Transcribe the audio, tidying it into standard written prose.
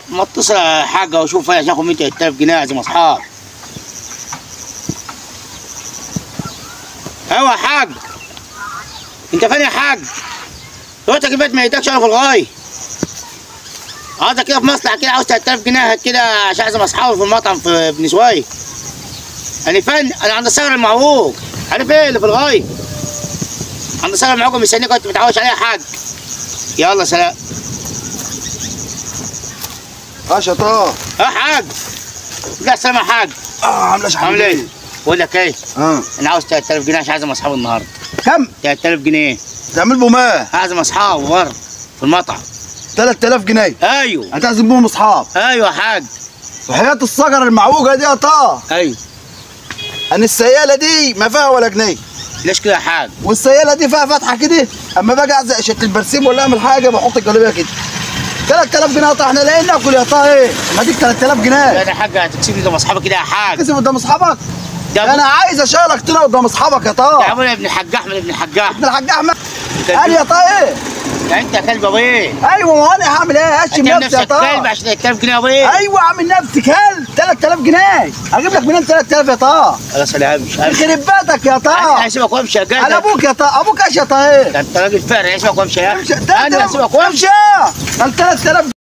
ما اتصل يا حاجه واشوف فيها عشان اخد 100,000 جنيه اعزم اصحاب. ايوه يا حاج. انت فين يا حاج؟ دلوقتي البيت ما يدكش انا في الغايه. عاوزك كده في مصلحه كده، عاوز 3000 جنيه كده عشان اعزم اصحابي في المطعم في بني سويف. انا فين؟ انا عند الثغر المعوج. عارف ايه اللي في الغايه؟ عند الثغر المعوج مستنيك وانت متعوش عليه يا حاج. يلا سلام. ماشي يا طه. يا حاج. لا سلام يا حاج. عامله شحال؟ عامل ايه؟ بقول لك ايه؟ انا عاوز 3000 جنيه عشان اعزم اصحابي النهارده. كم؟ 3000 جنيه. تعمل بهم ايه؟ اعزم اصحابي بره في المطعم. 3000 جنيه؟ ايوه. هتعزم بهم اصحاب؟ ايوه يا حاج. وحياة الصقر المعوجه دي يا طه. ايوه. ان السياله دي ما فيها ولا جنيه. ليش كده يا حاج؟ والسياله دي فيها فتحه كده، اما باجي اعزق شكل البرسيم ولا اعمل حاجه بحط الجلابيه كده. 3000 جنيه يا طه، احنا لاقيين ناكل يا طه. ايه؟ ما اديك 3000 جنيه. لا يا حاج هتكسبني قدام اصحابك كده يا حاج. تكسب قدام اصحابك؟ ده انا عايز اشغلك طلع قدام اصحابك يا طه. يا ابويا ابن الحاج احمد ابن الحاج ابن احمد. الحاج احمد. قال يا طه ايه؟ انت يا كلب ابويا. ايوه، ما هو انا هعمل ايه؟ هشم نفسي يا طه. كلب عشان 3000 جنيه يا ابويا. ايوه اعمل نفسي كلب. 3000 جنيه اجيب لك منين 3000 يا طه؟ خلاص انا همشي. يخرب بيتك يا طه. انا هسيبك وامشي يا جدع. انا ابوك يا طه. ابوك ايش يا طه؟ ايه؟ ده انت راجل فارق. هسيبك وامشي يا اخي. انا هسيبك وامشي. امشي. 3000